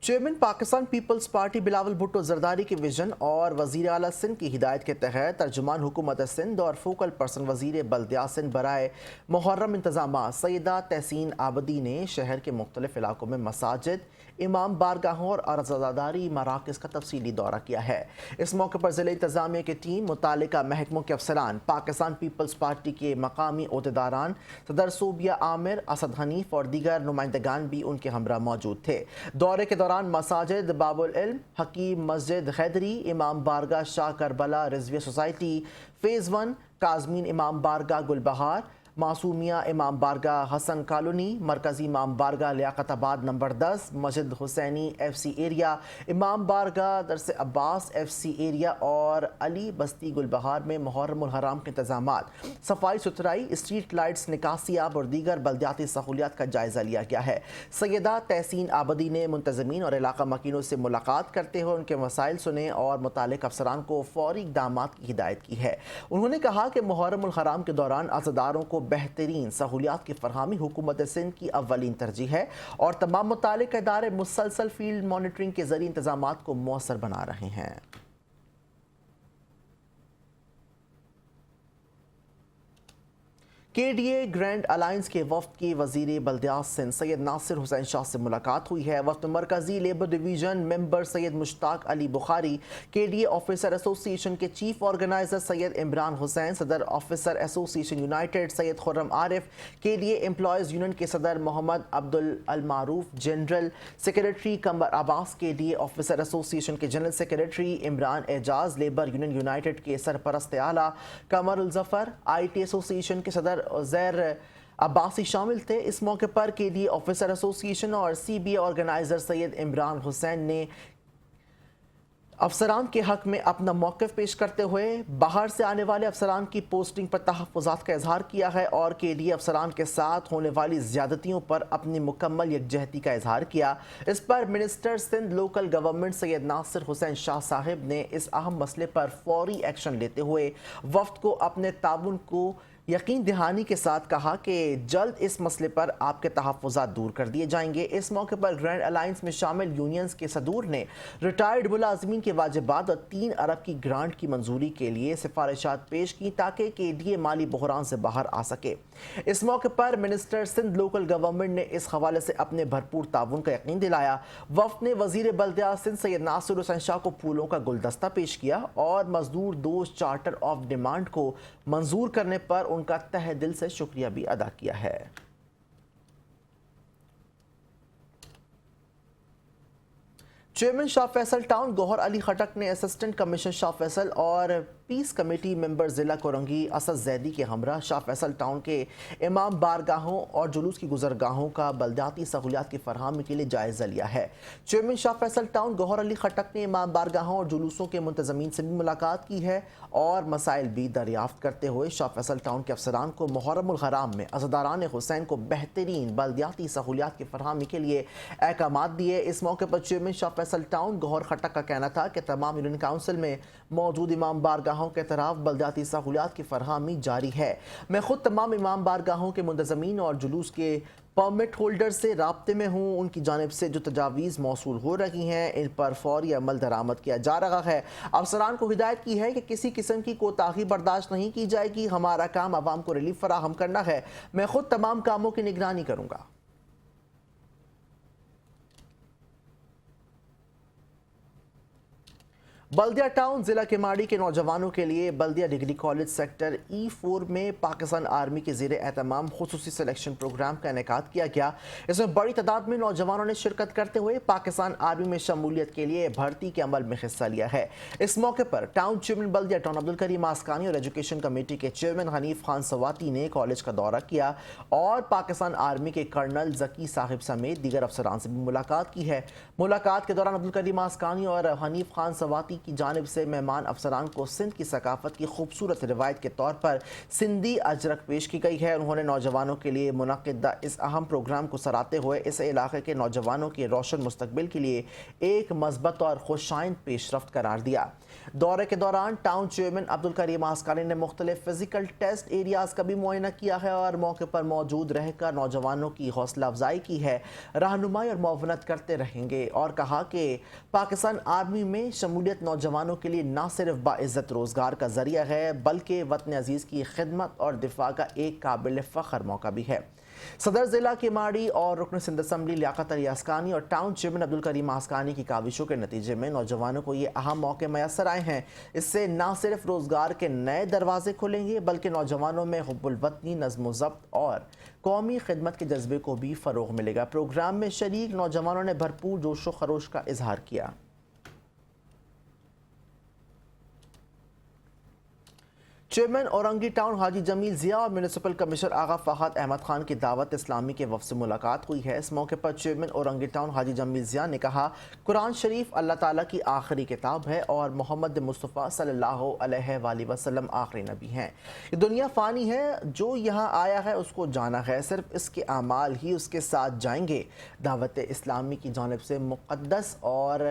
Chairman Pakistan peoples party Bilawal Bhutto Zardari کی ویژن اور وزیر اعلیٰ سندھ کی ہدایت کے تحت ترجمان حکومت سندھ اور فوکل پرسن وزیر بلدیات سندھ برائے محرم انتظامات سیدہ تحسین عابدی نے شہر کے مختلف علاقوں میں مساجد، امام بارگاہوں اور عزاداری مراکز کا تفصیلی دورہ کیا ہے۔ اس موقع پر ضلع انتظامیہ کی ٹیم، متعلقہ محکموں کے افسران، پاکستان پیپلز پارٹی کے مقامی عہدیداران، صدر صوبیہ عامر اسد حنیف اور دیگر نمائندگان بھی ان کے ہمراہ موجود تھے۔ دورے کے دوران مساجد باب العلم، حکیم مسجد حیدری، امام بارگاہ شاہ کربلا رضویہ سوسائٹی فیز 1، کاظمین امام بارگاہ گلبہار، معصومیہ امام بارگاہ حسن کالونی، مرکزی امام بارگاہ لیاقت آباد نمبر 10، مسجد حسینی FC ایریا، امام بارگاہ درس عباس FC ایریا اور علی بستی گلبہار میں محرم الحرام کے انتظامات، صفائی ستھرائی، اسٹریٹ لائٹس، نکاسی آب اور دیگر بلدیاتی سہولیات کا جائزہ لیا گیا ہے۔ سیدہ تحسین عابدی نے منتظمین اور علاقہ مکینوں سے ملاقات کرتے ہوئے ان کے مسائل سنے اور متعلق افسران کو فوری اقدامات کی ہدایت کی ہے۔ انہوں نے کہا کہ محرم الحرام کے دوران عزاداروں کو بہترین سہولیات کی فراہمی حکومت سندھ کی اولین ترجیح ہے اور تمام متعلقہ ادارے مسلسل فیلڈ مانیٹرنگ کے ذریعے انتظامات کو مؤثر بنا رہے ہیں۔ KDA گرینڈ الائنس کے وفد کی وزیر بلدیات سندھ سید ناصر حسین شاہ سے ملاقات ہوئی ہے۔ وفد مرکزی لیبر ڈویژن ممبر سید مشتاق علی بخاری، KDA آفیسر ایسوسی ایشن کے چیف آرگنائزر سید عمران حسین، صدر آفیسر ایسوسی ایشن یونائٹڈ سید خرم عارف، KDA امپلائیز یونین کے صدر محمد عبدالمعروف، جنرل سیکریٹری قمر عباس، KDA آفیسر ایسوسی ایشن کے جنرل سیکریٹری عمران اعجاز، لیبر یونین یونائٹڈ کے سرپرست اعلیٰ قمر الظفر، IT ایسوسی ایشن کے صدر زیر عباسی شامل تھے۔ اس موقع پر KDA آفیسر ایسوسی ایشن اور CBA آرگنائزر سید عمران حسین نے افسران کے حق میں اپنا موقف پیش کرتے ہوئے باہر سے آنے والے افسران کی پوسٹنگ پر تحفظات کا اظہار کیا ہے اور KDA افسران کے ساتھ ہونے والی زیادتیوں پر اپنی مکمل یکجہتی کا اظہار کیا۔ اس پر منسٹر سندھ لوکل گورنمنٹ سید ناصر حسین شاہ صاحب نے اس اہم مسئلے پر فوری ایکشن لیتے ہوئے وفد کو اپنے تعاون کو یقین دہانی کے ساتھ کہا کہ جلد اس مسئلے پر آپ کے تحفظات دور کر دیے جائیں گے۔ اس موقع پر گرینڈ الائنس میں شامل یونینز کے صدور نے ریٹائرڈ ملازمین کے واجبات اور 3 ارب کی گرانٹ کی منظوری کے لیے سفارشات پیش کی تاکہ KDA مالی بحران سے باہر آ سکے۔ اس موقع پر منسٹر سندھ لوکل گورنمنٹ نے اس حوالے سے اپنے بھرپور تعاون کا یقین دلایا۔ وفد نے وزیر بلدیات سندھ سید ناصر حسین شاہ کو پھولوں کا گلدستہ پیش کیا اور مزدور دوست چارٹر آف ڈیمانڈ کو منظور کرنے پر ان کا تہہ دل سے شکریہ بھی ادا کیا ہے۔ چیئرمین شاہ فیصل ٹاؤن گوہر علی خٹک نے اسسٹنٹ کمشنر شاہ فیصل اور پیس کمیٹی ممبر ضلع کورنگی اسد زیدی کے ہمراہ شاہ فیصل ٹاؤن کے امام بارگاہوں اور جلوس کی گزرگاہوں کا بلدیاتی سہولیات کی فراہمی کے لیے جائزہ لیا ہے۔ چیئرمین شاہ فیصل ٹاؤن گوہر علی خٹک نے امام بارگاہوں اور جلوسوں کے منتظمین سے بھی ملاقات کی ہے اور مسائل بھی دریافت کرتے ہوئے شاہ فیصل ٹاؤن کے افسران کو محرم الحرام میں عزاداران حسین کو بہترین بلدیاتی سہولیات کی فراہمی کے لیے احکامات دیے۔ اس موقع پر چیئرمین شاہ فیصل ٹاؤن گوہر خٹک کا کہنا تھا کہ تمام یونین کاؤنسل میں موجود امام بارگاہوں کے طرف بلدیاتی سہولیات کی فراہمی جاری ہے۔ میں خود تمام امام بارگاہوں کے منتظمین اور جلوس کے پرمٹ ہولڈر سے رابطے میں ہوں۔ ان کی جانب سے جو تجاویز موصول ہو رہی ہیں ان پر فوری عمل درآمد کیا جا رہا ہے۔ افسران کو ہدایت کی ہے کہ کسی قسم کی کوتاہی برداشت نہیں کی جائے گی۔ ہمارا کام عوام کو ریلیف فراہم کرنا ہے۔ میں خود تمام کاموں کی نگرانی کروں گا۔ बल्दिया टाउन जिला केमाड़ी के नौजवानों के लिए बल्दिया डिग्री कॉलेज सेक्टर E4 में पाकिस्तान आर्मी के ज़ेरे एहतमाम खुसूसी सिलेक्शन प्रोग्राम का इनेकाद किया गया। इसमें बड़ी तादाद में नौजवानों ने शिरकत करते हुए पाकिस्तान आर्मी में शमूलियत के लिए भर्ती के अमल में हिस्सा लिया है। इस मौके पर टाउन चेयरमैन बल्दिया टाउन अब्दुल करीम आसकानी और एजुकेशन कमेटी के चेयरमैन हनीफ खान सवाती ने कॉलेज का दौरा किया और पाकिस्तान आर्मी के कर्नल जकी साहिब समेत दीगर अफसरान से भी मुलाकात की है। मुलाकात के दौरान अब्दुल करीम आसकानी और हनीफ खान सवाती की जानिब से मेहमान अफसरान को सिंध की सकाफत की खूबसूरत रिवायत के तौर पर सिंधी अजरक पेश की गई है। उन्होंने नौजवानों के लिए मुनक़िदा इस अहम प्रोग्राम को सराहते हुए इस इलाके के नौजवानों के रोशन मुस्तकबिल के लिए एक मस्बत और खुशाइंद पेशरफ्त करार दिया। दौरे के दौरान टाउन चेयरमैन अब्दुल करीम आसकानी ने मुख्तलिफ फिजिकल टेस्ट एरियाज का भी मुआयना किया है और मौके पर मौजूद रहकर नौजवानों की हौसला अफजाई की है, रहनुमाई और मुआवनत करते रहेंगे और कहा कि पाकिस्तान आर्मी में शमूलियत नौजवानों के लिए न सिर्फ बाइज़्ज़त रोज़गार का ज़रिया है बल्कि वतन अजीज़ की खिदमत और दिफा का एक काबिल फ़ख्र मौका भी है। सदर ज़िला केमाड़ी और रुकन सिंध असम्बली लियाकत अली आसकानी और टाउन चेयरमैन अब्दुल करीम आसकानी की काविशों के नतीजे में नौजवानों को ये अहम मौके मैसर आए हैं। इससे न सिर्फ रोज़गार के नए दरवाजे खुलेंगे बल्कि नौजवानों में हुब्बुल वतनी, नज़्म व ज़ब्त और कौमी खिदमत के जज्बे को भी फ़रोग़ मिलेगा। प्रोग्राम में शरीक नौजवानों ने भरपूर जोश व खरोश का इजहार किया। चेयरमैन औरंगी टाउन हाजी जमील ज़िया और म्यूनिसिपल कमिश्नर आगा फ़हद अहमद खान की दावत इस्लामी के वफ़द से मुलाकात हुई है। इस मौके पर चेयरमैन औरंगी टाउन हाजी जमील ज़िया ने कहा, कुरान शरीफ अल्लाह ताला की आखिरी किताब है और मोहम्मद मुस्तफ़ा सल्लल्लाहु अलैहि वसल्लम आखिरी नबी हैं। ये दुनिया फ़ानी है, जो यहाँ आया है उसको जाना है, सिर्फ इसके अमाल ही उसके साथ जाएंगे। दावत इस्लामी की जानिब से मुक़द्दस और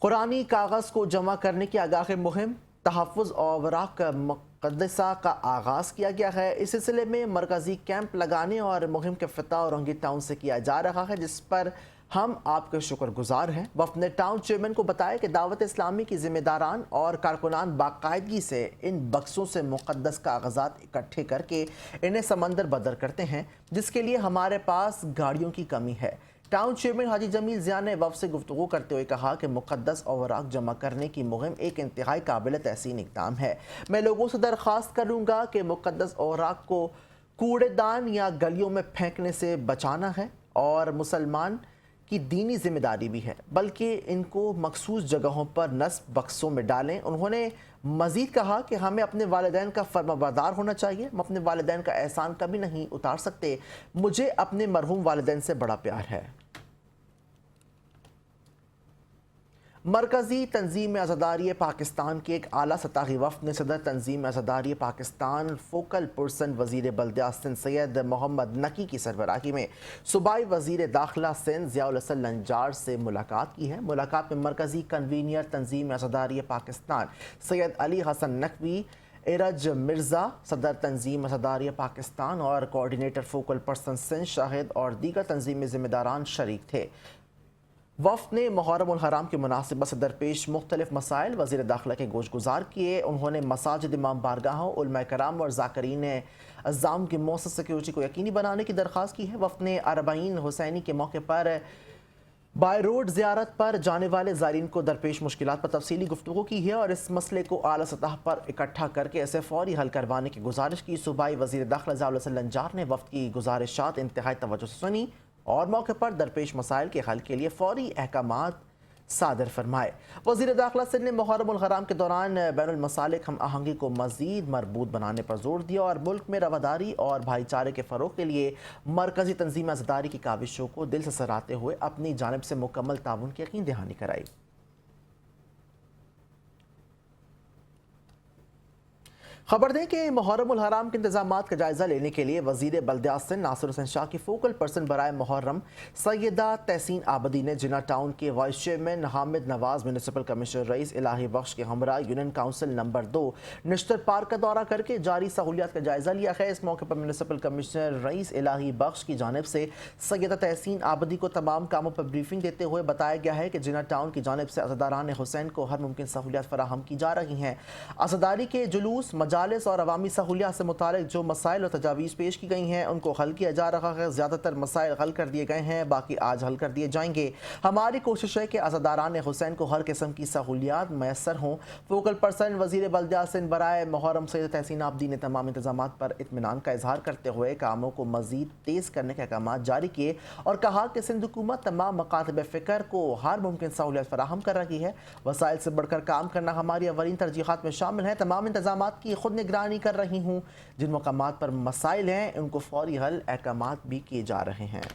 कुरानी कागज़ को जमा करने की आगाह मुहिम तहफ़्फ़ुज़ और वराक़ मुक़द्दसा का आगाज़ किया गया है। इस सिलसिले में मरकज़ी कैंप लगाने और मुहिम का इफ्तिताह औरंगी टाउन से किया जा रहा है, जिस पर हम आपके शुक्रगुजार हैं। वफ़द ने टाउन चेयरमैन को बताया कि दावत इस्लामी की ज़िम्मेदारान और कारकुनान बाकायदगी से इन बक्सों से मुक़द्दस कागज़ात इकट्ठे करके इन्हें समंदर बदर करते हैं, जिसके लिए हमारे पास गाड़ियों की कमी है। टाउन चेयरमैन हाजी जमील ज़िया ने वफ़द से गुफ्तगू करते हुए कहा कि मुक़द्दस औराक जमा करने की मुहिम एक इंतहाई काबिल तहसीन इक़दाम है। मैं लोगों से दरख्वास्त करूँगा कि मुक़द्दस औराक को कूड़ेदान या गलियों में फेंकने से बचाना है और मुसलमान की दीनी जिम्मेदारी भी है, बल्कि इनको मखसूस जगहों पर नस्ब बक्सों में डालें। उन्होंने मज़ीद कहा कि हमें अपने वालिदैन का फर्माबरदार होना चाहिए। हम अपने वालिदैन का एहसान कभी नहीं उतार सकते। मुझे अपने मरहूम वालिदैन से बड़ा प्यार है। मरकज़ी तंजीम आज़ादारी पाकिस्तान के एक आला सतही वफ़द ने सदर तंजीम आज़ादारी पाकिस्तान फोकल पर्सन वज़ीर बल्दिया सिंध सैयद मोहम्मद नकी की सरबराही में सूबाई वज़ीर दाखिला सिंध ज़ियाउल हसन लंजार से मुलाकात की है। मुलाकात में मरकज़ी कन्वीनियर तंजीम आज़ादारी पाकिस्तान सैयद अली हसन नकवी, इरज मिर्ज़ा, सदर तंजीम आज़ादारी पाकिस्तान और coordinator focal person Sindh Shahid और दीगर तंजीमी ज़िम्मेदारान शरीक थे। वफ़द ने मुहर्रम उल हराम की मुनासिबत से दरपेश मुख्तलिफ मसाइल वज़ीर दाखिला के गोश गुजार किए। उन्होंने मसाजिद, इमाम बारगाहों, उलमा कराम और ज़ाकिरीन अज़्ज़ाम की मौसम सिक्योरिटी को यकीनी बनाने की दरख्वास्त की है। वफ़द ने अरबाईन हुसैनी के मौके पर बाय रोड ज़ियारत पर जाने वाले ज़ायरीन को दरपेश मुश्किलात पर तफसीली गुफ्तगू की है और इस मसले को आला सतह पर इकट्ठा करके इसे फौरी हल करवाने की गुजारिश की। सूबाई वज़ीर दाखिला ज़ियाउल हसन लंजार ने वफ़द की गुजारिशात इंतहाई तवज्जो से सुनी और मौके पर दरपेश मसाइल के हल के लिए फौरी अहकामात सादर फरमाए। वज़ीर दाखिला सिंध ने मुहर्रम उल हराम के दौरान बैनुल मसालिक हम आहंगी को मज़ीद मरबूत बनाने पर जोर दिया और मुल्क में रवादारी और भाईचारे के फ़रोग़ के लिए मरकज़ी तंजीम आज़ादारी की काविशों को दिल से सराहते हुए अपनी जानिब से मुकम्मल ताउन की यकीन दहानी कराई। खबर दें कि मुहर्रम उल हराम के इंतजामात का जायज़ा लेने के लिए वज़ीर बल्दिया सिंध नासिर हुसैन शाह की फोकल पर्सन बराए मुहर्रम सैयदा तहसीन आबदी ने जिना टाउन के vice chairman Hamid Nawaz, municipal commissioner Rais Ilahi Bakhsh के हमरा union council number 2 Nishtar park का दौरा करके जारी सहूलियात का जायज़ा लिया है। इस मौके पर म्यूनिसिपल कमिश्नर रईस इलाही बख्श की जानिब से सैयदा तहसीन आबदी को तमाम कामों पर ब्रीफिंग देते हुए बताया गया है कि जिना टाउन की जानिब से अज़ादारान हुसैन को हर मुमकिन सहूलियात फराहम की जा रही हैं। अज़ादारी के जुलूस, मजालिस और अवामी सहूलियात से मुतालिक जो मसाइल और तजावीज़ पेश की गई हैं उनको हल किया जा रहा है। ज़्यादातर मसाइल हल कर दिए गए हैं, बाकी आज हल कर दिए जाएंगे। हमारी कोशिश है कि अज़ादारान हुसैन को हर किस्म की सहूलियात मैसर हों। फोकल पर्सन वज़ीर बल्दियात सिंध बराए मुहर्रम सैयद तहसीन आबदी ने तमाम इंतजामात पर इत्मीनान का इजहार करते हुए कामों को मज़ीद तेज़ करने के अहकाम जारी किए और कहा कि सिंध हुकूमत तमाम मकातब फ़िक्र को हर मुमकिन सहूलियत फराहम कर रही है। वसाइल से बढ़कर काम करना हमारी अवलीन तरजीहात में शामिल है। तमाम इंतजामात की खुद निगरानी कर रही हूँ। जिन मकामात पर मसाइल हैं उनको फौरी हल अहकामात भी किए जा रहे हैं।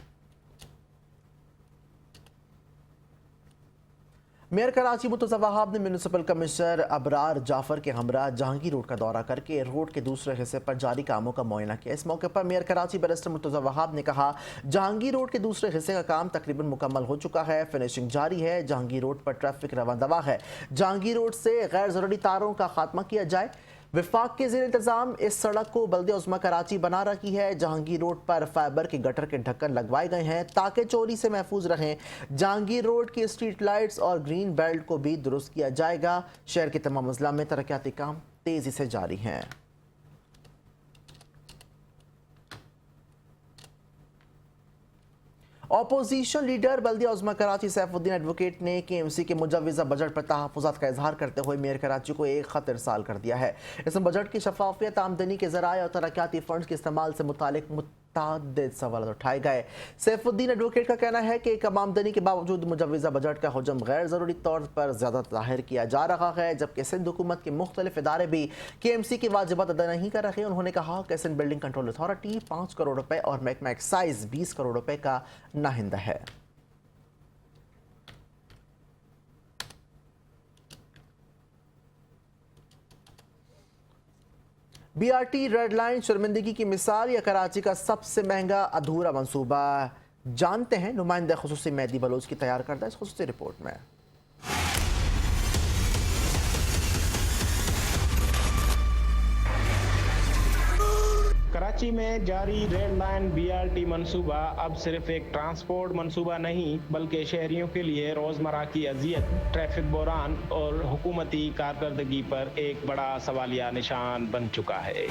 मेयर कराची मुर्तज़ा वहाब ने म्यूनिसिपल कमिश्नर अबरार जाफर के हमरा जहांगीर रोड का दौरा करके रोड के दूसरे हिस्से पर जारी कामों का मुआयना किया। इस मौके पर मेयर कराची बैरिस्टर मुर्तज़ा वहाब ने कहा, जहांगीर रोड के दूसरे हिस्से का काम तकरीबन मुकम्मल हो चुका है, फिनिशिंग जारी है। जहांगीर रोड पर ट्रैफिक रवां दवा है। जहांगीर रोड से गैर ज़रूरी तारों का खात्मा किया जाए। विफाक के ज़ेर इंतज़ाम इस सड़क को बल्दिया उस्मा कराची बना रही है। जहांगीर रोड पर फाइबर के गटर के ढक्कन लगवाए गए हैं ताकि चोरी से महफूज रहें। जहांगीर रोड की स्ट्रीट लाइट्स और ग्रीन बेल्ट को भी दुरुस्त किया जाएगा। शहर के तमाम अजला में तरक्याती काम तेज़ी से जारी हैं। अपोजिशन लीडर बल्दिया उज़्मा कराची सैफुद्दीन एडवोकेट ने KMC के मुजव्वज़ा बजट पर तहफ़्फ़ुज़ात का इजहार करते हुए मेयर कराची को एक ख़त इरसाल कर दिया है। इसमें बजट की शफाफियत, आमदनी के ज़राए और तरक्याती फ़ंड्स के इस्तेमाल से मुतालिक मुतअद्दिद सवाल उठाए गए। सैफुद्दीन एडवोकेट का कहना है कि कम आमदनी के बावजूद मुजव्वज़ा बजट का हुजम गैर ज़रूरी तौर पर ज़्यादा ज़ाहिर किया जा रहा है, जबकि सिंध हुकूमत के मुख्तलिफ इदारे भी KMC की वाजिबात अदा नहीं कर रहे। उन्होंने कहा कि Sindh building control authority 5 crore रुपए और महकमा एक्साइज 20 करोड़ रुपए का नाहिंदा है। BRT रेड लाइन शर्मिंदगी की मिसाल या कराची का सबसे महंगा अधूरा मंसूबा, जानते हैं नुमाइंदा खुसूसी मेहदी बलोच की तैयार करदा इस खुसूसी रिपोर्ट में। कराची में जारी रेड लाइन BRT मंसूबा अब सिर्फ एक ट्रांसपोर्ट मंसूबा नहीं बल्कि शहरियों के लिए रोजमर्रा की अजियत, ट्रैफिक बहरान और हुकूमती कारकर्दगी पर एक बड़ा सवालिया निशान बन चुका है।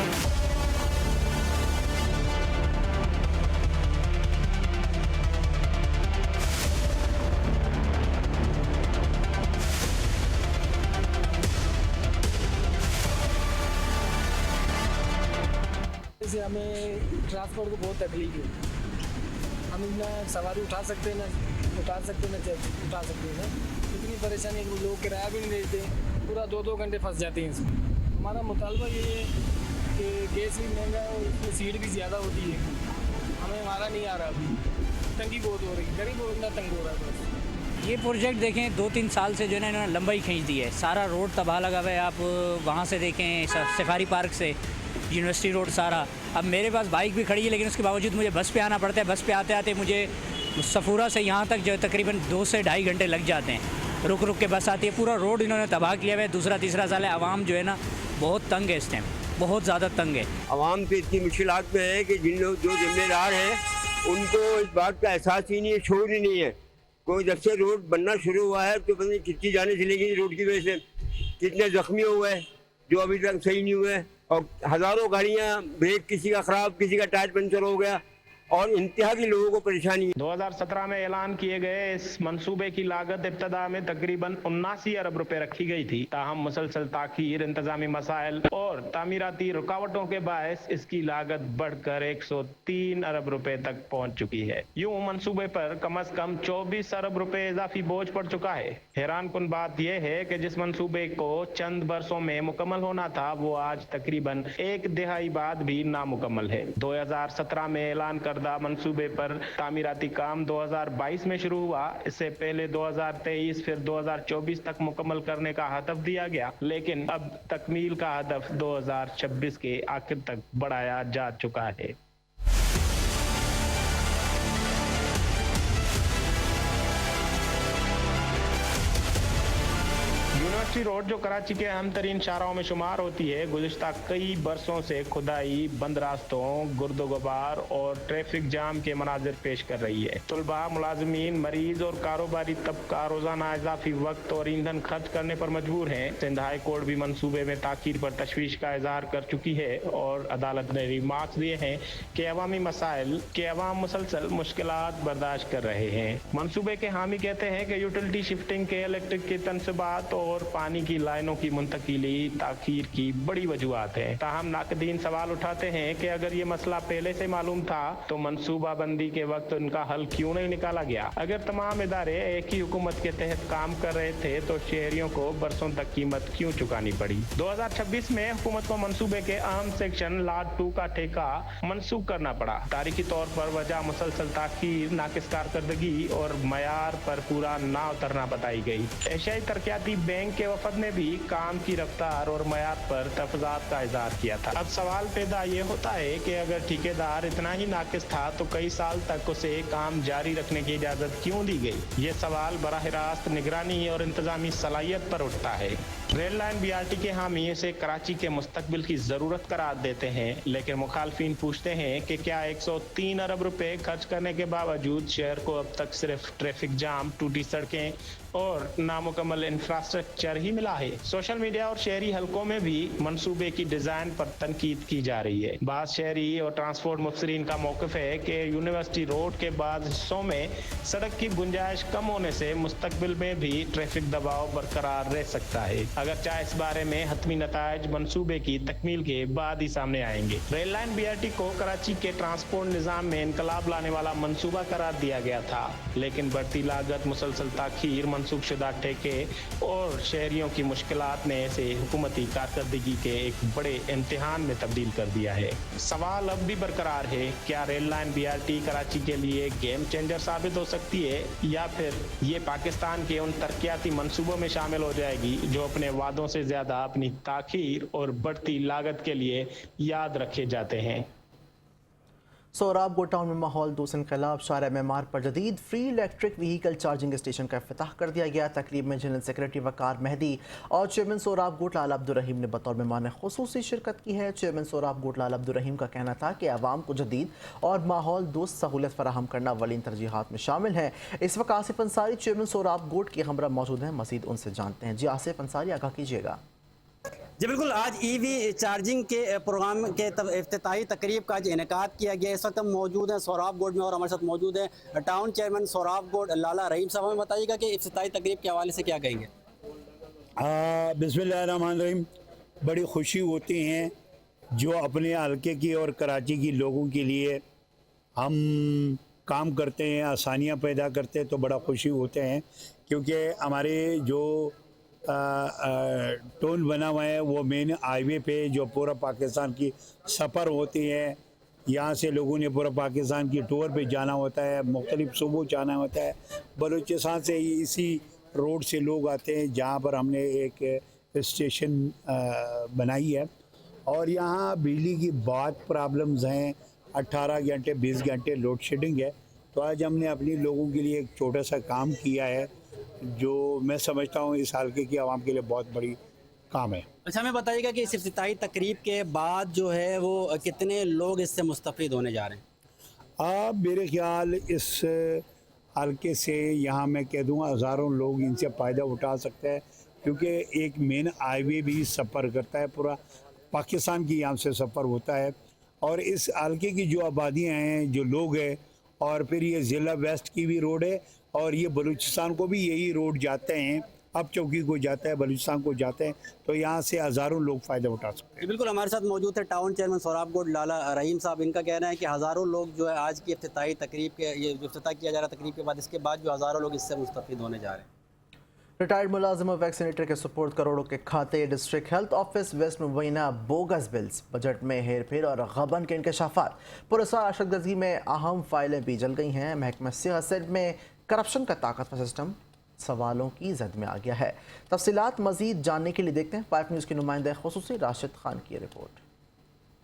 से हमें ट्रांसपोर्ट को बहुत तकलीफ है। हम ना सवारी उठा सकते हैं, ना उठा सकते हैं, ना उठा सकते हैं। इतनी परेशानी है कि लोग किराया भी नहीं देते, पूरा 2-2 घंटे फंस जाते हैं इसमें। हमारा मुतालबा ये है कि गैस भी महंगा है और इसमें सीट भी ज़्यादा होती है। हमें हमारा नहीं आ रहा, अभी तंगी बहुत हो रही है, गरीब इतना तंग हो रहा है। बस ये प्रोजेक्ट देखें 2-3 साल से जो है ना इन्होंने लंबाई खींच दी है। सारा रोड तबाह लगा हुआ है। आप वहाँ से देखें सफारी पार्क से यूनिवर्सिटी रोड सारा। अब मेरे पास बाइक भी खड़ी है लेकिन उसके बावजूद मुझे बस पे आना पड़ता है। बस पे आते आते मुझे सफूरा से यहाँ तक जो तकरीबन 2 से ढाई घंटे लग जाते हैं। रुक रुक के बस आती है। पूरा रोड इन्होंने तबाह किया हुआ है। दूसरा तीसरा साल है। आवाम जो है ना बहुत तंग है, इस टाइम बहुत ज़्यादा तंग है। आवाम तो इतनी मुश्किलात में है कि जिन लोग जो जिम्मेदार हैं उनको इस बात का एहसास ही नहीं है, शऊर ही नहीं है। कोई जब से रोड बनना शुरू हुआ है तो पता नहीं कितनी जाने चली गई रोड की वजह से, कितने जख्मी हुए जो अभी तक सही नहीं हुए, और हज़ारों गाड़ियाँ, ब्रेक किसी का ख़राब, किसी का टायर पंचर हो गया और इंतहा की लोगों को परेशानी है। 2017 में ऐलान किए गए इस मंसूबे की लागत इब्तदा में तकरीबन 79 अरब रुपए रखी गई थी। ताहम मुसलसल ताखीर, इंतजामी मसाइल और तामीराती रुकावटों के बायस इसकी लागत बढ़कर 103 अरब रुपए तक पहुंच चुकी है। यूं मंसूबे पर कम अज कम 24 अरब रुपए इजाफी बोझ पड़ चुका है। हैरान कुन बात यह है कि जिस मंसूबे को चंद बरसों में मुकम्मल होना था वो आज तकरीबन एक दिहाई बाद भी नामुकम्मल है। 2017 में ऐलान कर मंसूबे पर तामीराती काम 2022 में शुरू हुआ। इससे पहले 2023 फिर 2024 तक मुकम्मल करने का हदफ दिया गया, लेकिन अब तकमील का हदफ 2026 के आखिर तक बढ़ाया जा चुका है। यूनिवर्सिटी रोड जो कराची के अहम तरीन शाहराहों में शुमार होती है, गुज़िश्ता कई बरसों से खुदाई, बंद रास्तों, गुर्दोगबार और ट्रैफिक जाम के मनाजिर पेश कर रही है। तलबा, मुलाजमीन, मरीज और कारोबारी तबका रोजाना इजाफी वक्त और ईंधन खर्च करने पर मजबूर हैं। सिंध हाई कोर्ट भी मंसूबे में ताखीर पर तशवीश का इजहार कर चुकी है और अदालत ने रिमार्क्स दिए हैं कि अवामी मसाइल के अवाम मुसलसल मुश्किलात बर्दाश्त कर रहे हैं। मंसूबे के हामी कहते हैं कि यूटिलिटी शिफ्टिंग के इलेक्ट्रिक की तनसबात और पानी की लाइनों की मुंतकिली ताखीर की बड़ी वजूहत है। ताहम नाकदीन सवाल उठाते हैं कि अगर ये मसला पहले से मालूम था तो मंसूबा बंदी के वक्त उनका हल क्यों नहीं निकाला गया। अगर तमाम इदारे एक ही हुकूमत के तहत काम कर रहे थे तो शहरियों को बरसों तक कीमत क्यों चुकानी पड़ी। 2026 में हुकूमत को मंसूबे के अहम सेक्शन लाट 2 का ठेका मनसूख करना पड़ा। तारीखी तौर पर वजह मुसलसल ताखीर, नाकिस कारकर्दगी और मयार पर पूरा ना उतरना बताई गई। एशियाई तरक्याती बैंक के वफद ने भी काम की रफ्तार और मयार पर तफजात का इजहार किया था। अब सवाल पैदा ये होता है कि अगर ठेकेदार इतना ही नाकिस था तो कई साल तक उसे काम जारी रखने की इजाजत क्यों दी गई। ये सवाल बराह रास्त निगरानी और इंतजामी सलाहियत पर उठता है। रेल लाइन BRT के हामी इसे कराची के मुस्तकबिल की जरूरत करार देते हैं, लेकिन मुखालफिन पूछते हैं कि क्या 103 अरब रुपए खर्च करने के बावजूद शहर को अब तक सिर्फ ट्रैफिक जाम, टूटी सड़कें और नामुकम्मल इंफ्रास्ट्रक्चर ही मिला है। सोशल मीडिया और शहरी हलकों में भी मंसूबे की डिजाइन पर तनकीद की जा रही है। बाज़ शहरी और ट्रांसपोर्ट मुफसरीन का मौक़िफ़ है कि यूनिवर्सिटी रोड के बाद हिस्सों में सड़क की गुंजाइश कम होने से मुस्तकबिल में भी ट्रैफिक दबाव बरकरार रह सकता है। अगरचे इस बारे में हतमी नताइज मंसूबे की तकमील के बाद ही सामने आएंगे। रेल लाइन BRT को कराची के ट्रांसपोर्ट निज़ाम में इनकलाब लाने वाला मंसूबा करार दिया गया था, लेकिन बढ़ती लागत, मुसलसल ताखीर, मनसूखशुदा ठेके और शहरियों की मुश्किलात ने इसे हुकूमती कारकर्दगी के एक बड़े इम्तिहान में तब्दील कर दिया है। सवाल अब भी बरकरार है, क्या रेल लाइन BRT कराची के लिए गेम चेंजर साबित हो सकती है या फिर ये पाकिस्तान के उन तरक्याती मंसूबों में शामिल हो जाएगी जो अपने वादों से ज्यादा अपनी ताखीर और बढ़ती लागत के लिए याद रखे जाते हैं। सोहराब गोड टाउन में माहौल दोस्त इनकलाब शार मेमार पर जदीद free electric vehicle charging station का इफ्तिताह कर दिया गया। तकरीब में जनरल सेक्रेटरी वकार मेहदी और चेयरमैन सोहराब गोड लाला अब्दुल रहीम ने बतौर मेहमान खुसूसी शिरकत की है। चेयरमैन सोहराब गोड लाला अब्दुल रहीम का कहना था कि आवाम को जदीद और माहौल दोस्त सहूलत फराहम करना अवलीन तरजीहात में शामिल है। इस वक्त आसिफ अंसारी चेयरमैन सोहराब गोड के हमरा मौजूद हैं, मज़ीद उनसे जानते हैं। जी आसिफ अंसारी, आगाह कीजिएगा। जी बिल्कुल, आज EV चार्जिंग के प्रोग्राम के इफ्तिताही तकरीब का आज इनेकाद किया गया। इस वक्त हम मौजूद हैं सोहराब गोड में और हमारे साथ मौजूद हैं टाउन चेयरमैन सोहराब गोड लाला रहीम साहब। हमें बताइएगा कि इफ्तिताही तकरीब के हवाले से क्या कहेंगे। बिस्मिल्लाहिर्रहमानिर्रहीम। बड़ी खुशी होती हैं जो अपने हल्के की और कराची की लोगों के लिए हम काम करते हैं, आसानियाँ पैदा करते हैं, तो बड़ा खुशी होते हैं क्योंकि हमारे जो टोल बना हुआ है वो मेन हाईवे पे जो पूरा पाकिस्तान की सफ़र होती है, यहाँ से लोगों ने पूरा पाकिस्तान की टूर पे जाना होता है, मुख्तलिफ सूबों जाना होता है। बलूचिस्तान से इसी रोड से लोग आते हैं जहाँ पर हमने एक स्टेशन बनाई है और यहाँ बिजली की बहुत प्रॉब्लम्स हैं। 18 घंटे 20 घंटे लोड शेडिंग है। तो आज हमने अपने लोगों के लिए एक छोटा सा काम किया है जो मैं समझता हूँ इस हल्के की आवाम के लिए बहुत बड़ी काम है। अच्छा, हमें बताइएगा कि इस इफ्तिताही तकरीब के बाद जो है वो कितने लोग इससे मुस्तफ़ीद होने जा रहे हैं। मेरे ख्याल इस हल्के से यहाँ मैं कह दूँगा हज़ारों लोग इनसे फ़ायदा उठा सकते हैं क्योंकि एक मेन हाईवे भी सफ़र करता है, पूरा पाकिस्तान की यहाँ से सफ़र होता है और इस हल्के की जो आबादियाँ हैं, जो लोग हैं, और फिर ये ज़िला वेस्ट की भी रोड है और ये बलूचिस्तान को भी यही रोड जाते हैं, अब चौकी को जाता है, बलूचिस्तान को जाते हैं, तो यहाँ से हज़ारों लोग फ़ायदा उठा सकते हैं। बिल्कुल, हमारे साथ मौजूद है टाउन चेयरमैन सोहराब गोड लाला रहीम साहब। इनका कहना है कि हज़ारों लोग जो है आज की इफ्तिताही तकरीब के ये जो इफ्तिताह किया जा रहा है तकरीब के बाद, इसके बाद जो हज़ारों लोग इससे मुस्तफ़ीद होने जा रहे हैं। रिटायर्ड मुलाजिम और वैक्सीनेटर के सुपुर्द करोड़ों के खाते। डिस्ट्रिक्ट हेल्थ ऑफिस वेस्ट मुबैना बोगस बिल्स, बजट में हेर फेर और गबन के इंकशाफात। पुरस्कार अशरफगर्जी में अहम फाइलें भी जल गई हैं। महकमा सियासत में करप्शन का ताकतवर सिस्टम सवालों की जद में आ गया है। तफसीलात मजीद जानने के लिए देखते हैं 5 न्यूज़ के नुमाइंदे खुसूसी राशिद खान की रिपोर्ट।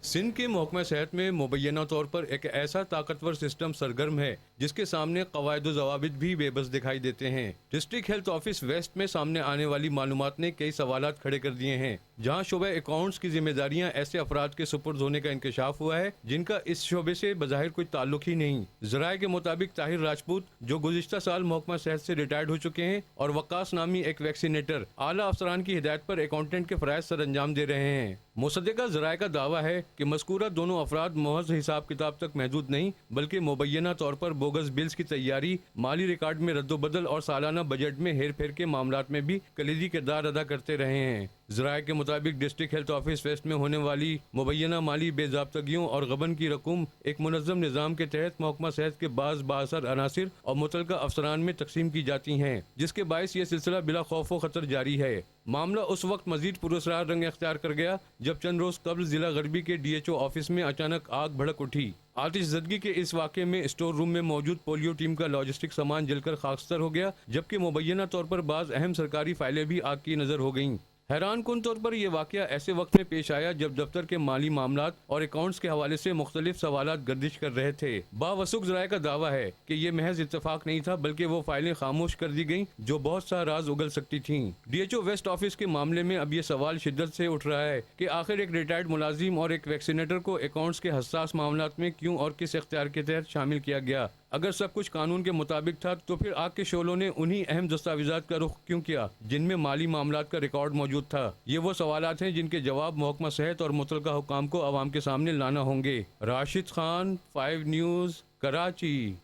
सिंध के महकमा सेहत में मुबैना तौर पर एक ऐसा ताकतवर सिस्टम सरगर्म है जिसके सामने कवायद ज़वाबित भी बेबस दिखाई देते हैं। डिस्ट्रिक्ट हेल्थ ऑफिस वेस्ट में सामने आने वाली मालूमात ने कई सवालात खड़े कर दिए हैं, जहां शोबे अकाउंट्स की जिम्मेदारियां ऐसे अफराद के सुपुर्द होने का इंकशाफ हुआ है जिनका इस शोबे से बज़ाहिर कोई ताल्लुक ही नहीं। ज़राए के मुताबिक ताहिर राजपूत, जो गुज़िश्ता साल महकमा सेहत से रिटायर्ड हो चुके हैं, और वक्कास नामी एक वैक्सीनेटर आला अफसरान की हिदायत पर अकाउंटेंट के फ़राइज़ सर अंजाम दे रहे हैं। मुसद्दिक़ा ज़राए का दावा है कि मज़कूरा दोनों अफराद महज हिसाब किताब तक महदूद नहीं बल्कि मुबैना तौर पर बोगस बिल्स की तैयारी, माली रिकॉर्ड में रद्दोबदल और सालाना बजट में हेर फेर के मामलात में भी कलीदी किरदार अदा करते रहे हैं। ज़राए के मुताबिक डिस्ट्रिक्ट हेल्थ ऑफिस वेस्ट में होने वाली मुबैना माली बेज़ाब्तगियों और गबन की रकूम एक मुनज़्ज़म निज़ाम के तहत महकमा सेहत के बाअसर अनासिर और मुतलका अफसरान में तकसीम की जाती हैं, जिसके बायस ये सिलसिला बिला खौफ व खतर जारी है। मामला उस वक्त मजीद पुरअसरार रंग अख्तियार कर गया जब चंद रोज कबल जिला गरबी के DHO ऑफिस में अचानक आग भड़क उठी। आतिशज़दगी के इस वाक़े में स्टोर रूम में मौजूद पोलियो टीम का लॉजिस्टिक सामान जलकर खाकस्तर हो गया, जबकि मुबैना तौर पर बाज़ अहम सरकारी फाइलें भी आग की नज़र हो गईं। हैरान कुन तौर पर यह वाक़या ऐसे वक्त में पेश आया जब दफ्तर के माली मामलात और अकाउंट्स के हवाले से मुख्तलिफ सवालात गर्दिश कर रहे थे। बावसूख ज़राए का दावा है कि यह महज इत्तफाक नहीं था बल्कि वो फाइलें खामोश कर दी गईं जो बहुत सा राज उगल सकती थीं। DHO वेस्ट ऑफिस के मामले में अब यह सवाल शिद्दत से उठ रहा है कि आखिर एक रिटायर्ड मुलाजिम और एक वैक्सीनेटर को अकाउंट्स के हसास मामलात में क्यों और किस इख्तियार के तहत शामिल किया गया। अगर सब कुछ कानून के मुताबिक था तो फिर आग के शोलों ने उन्हीं अहम दस्तावेजात का रुख क्यों किया जिनमें माली मामलात का रिकॉर्ड मौजूद था। ये वो सवालात हैं जिनके जवाब महकमा सेहत और मुतलका हुकाम को आवाम के सामने लाना होंगे। राशिद खान, 5 न्यूज़, कराची।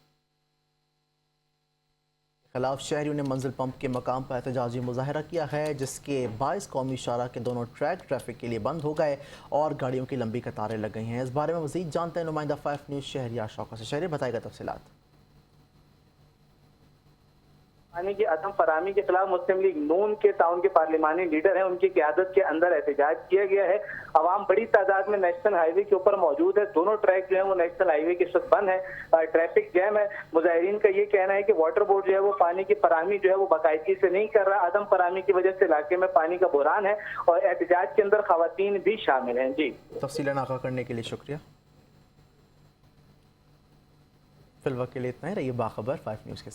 खिलाफ शहरियों ने मंजिल पंप के मकाम पर एहतजाजी मुजाहरा किया है, जिसके बायस कौमी शाहरा के दोनों ट्रैक ट्रैफिक के लिए बंद हो गए और गाड़ियों की लंबी कतारें लग गई हैं। इस बारे में मजीद जानते हैं नुमाइंदा 5 न्यूज़ शहरियार शौकत से। शहरी बताएगा तफसीलात। पानी की अदम फराहमी के खिलाफ मुस्लिम लीग नून के टाउन के पार्लिमानी लीडर हैं, उनकी क़यादत के अंदर एहतजाज किया गया है। अवाम बड़ी तादाद में नेशनल हाईवे के ऊपर मौजूद है। दोनों ट्रैक जो है वो नेशनल हाईवे के साथ बंद है, ट्रैफिक जैम है। मुजाहिरीन का ये कहना है कि वाटर बोर्ड जो है वो पानी की फराहमी जो है वो बाकायदगी से नहीं कर रहा। अदम फराहमी की वजह से इलाके में पानी का बहरान है और एहतजाज के अंदर खवातीन भी शामिल हैं। जी, तफसीलन आगाह करने के लिए शुक्रिया। फिलहाल के लिए इतना ही, रहिए बाखबर 5 न्यूज़ के साथ।